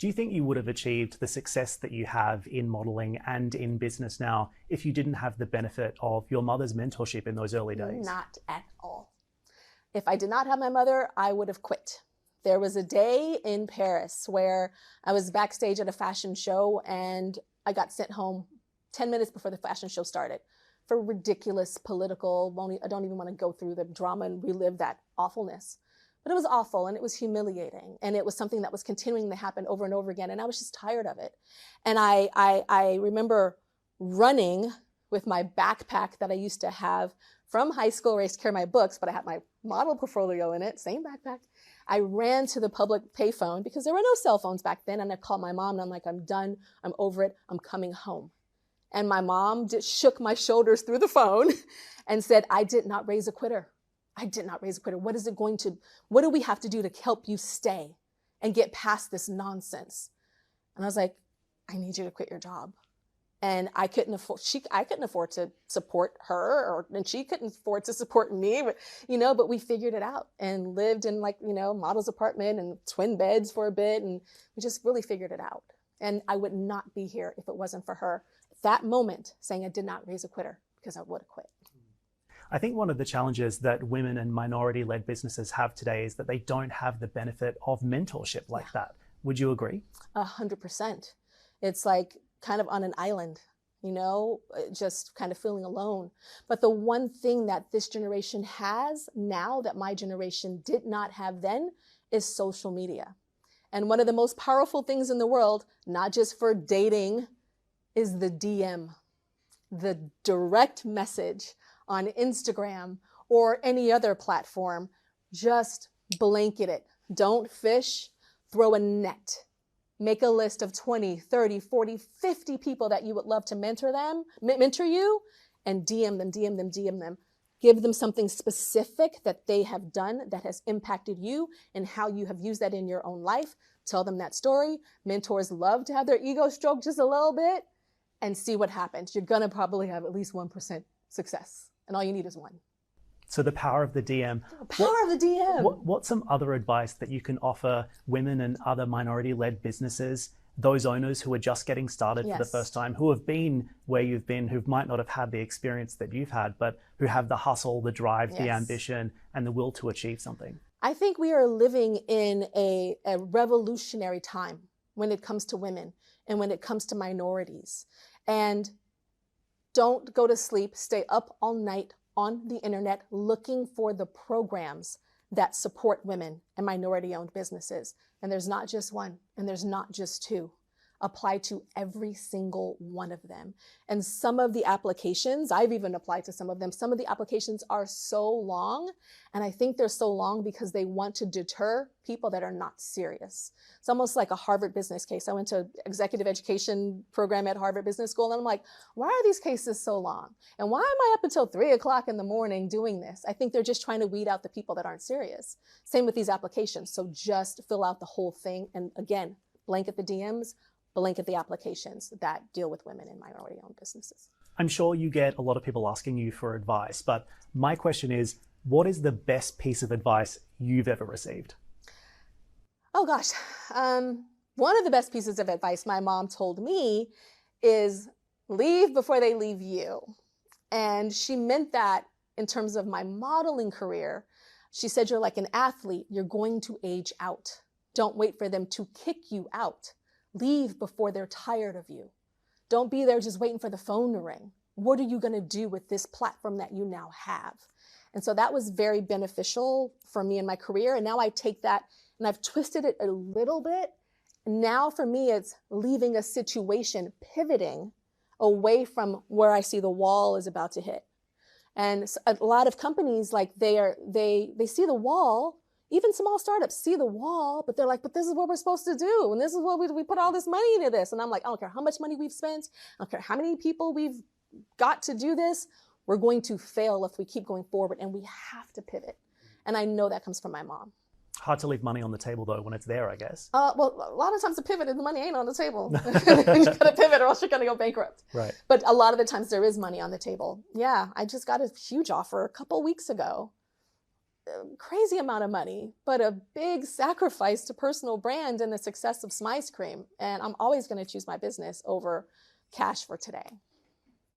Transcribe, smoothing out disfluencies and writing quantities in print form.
Do you think you would have achieved the success that you have in modeling and in business now if you didn't have the benefit of your mother's mentorship in those early days? Not at all. If I did not have my mother, I would have quit. There was a day in Paris where I was backstage at a fashion show and I got sent home 10 minutes before the fashion show started for ridiculous political, I don't even want to go through the drama and relive that awfulness. But it was awful and it was humiliating. And it was something that was continuing to happen over and over again. And I was just tired of it. And I remember running with my backpack that I used to have from high school where I used to carry my books, but I had my model portfolio in it, same backpack. I ran to the public payphone because there were no cell phones back then. And I called my mom and I'm like, I'm done. I'm over it. I'm coming home. And my mom just shook my shoulders through the phone and said, I did not raise a quitter. I did not raise a quitter. What do we have to do to help you stay and get past this nonsense? And I was like, I need you to quit your job. And I couldn't afford to support her, and she couldn't afford to support me, but we figured it out and lived in model's apartment and twin beds for a bit. And we just really figured it out. And I would not be here if it wasn't for her at that moment saying I did not raise a quitter, because I would have quit. I think one of the challenges that women and minority-led businesses have today is that they don't have the benefit of mentorship like that. Would you agree? 100%. It's like kind of on an island, just kind of feeling alone. But the one thing that this generation has now that my generation did not have then is social media. And one of the most powerful things in the world, not just for dating, is the DM, the direct message on Instagram or any other platform. Just blanket it. Don't fish, throw a net. Make a list of 20, 30, 40, 50 people that you would love to mentor you, and DM them. Give them something specific that they have done that has impacted you and how you have used that in your own life. Tell them that story. Mentors love to have their ego stroked just a little bit and see what happens. You're going to probably have at least 1% success. And all you need is one. So the power of the DM. What's some other advice that you can offer women and other minority-led businesses, those owners who are just getting started for the first time, who have been where you've been, who might not have had the experience that you've had, but who have the hustle, the drive, the ambition, and the will to achieve something? I think we are living in a revolutionary time when it comes to women and when it comes to minorities. And don't go to sleep, stay up all night on the internet looking for the programs that support women and minority-owned businesses. And there's not just one, and there's not just two. Apply to every single one of them. And some of the applications, I've even applied to some of them, some of the applications are so long, and I think they're so long because they want to deter people that are not serious. It's almost like a Harvard business case. I went to executive education program at Harvard Business School, and I'm like, why are these cases so long? And why am I up until 3 o'clock in the morning doing this? I think they're just trying to weed out the people that aren't serious. Same with these applications. So just fill out the whole thing. And again, blanket the DMs, blanket the applications that deal with women in minority-owned businesses. I'm sure you get a lot of people asking you for advice, but my question is, what is the best piece of advice you've ever received? Oh gosh, one of the best pieces of advice my mom told me is leave before they leave you. And she meant that in terms of my modeling career. She said, you're like an athlete, you're going to age out. Don't wait for them to kick you out. Leave before they're tired of you. Don't be there just waiting for the phone to ring. What are you going to do with this platform that you now have? And so that was very beneficial for me in my career. And now I take that and I've twisted it a little bit. Now for me, it's leaving a situation, pivoting away from where I see the wall is about to hit. And a lot of companies, like they see the wall. Even small startups see the wall, but they're like, but this is what we're supposed to do. And this is what we put all this money into this. And I'm like, I don't care how much money we've spent. I don't care how many people we've got to do this. We're going to fail if we keep going forward, and we have to pivot. And I know that comes from my mom. Hard to leave money on the table though when it's there, I guess. Well, a lot of times the pivot is the money ain't on the table. You got to pivot or else you're going to go bankrupt. Right. But a lot of the times there is money on the table. Yeah, I just got a huge offer a couple weeks ago. crazy amount of money, but a big sacrifice to personal brand and the success of Smice Cream. And I'm always going to choose my business over cash for today.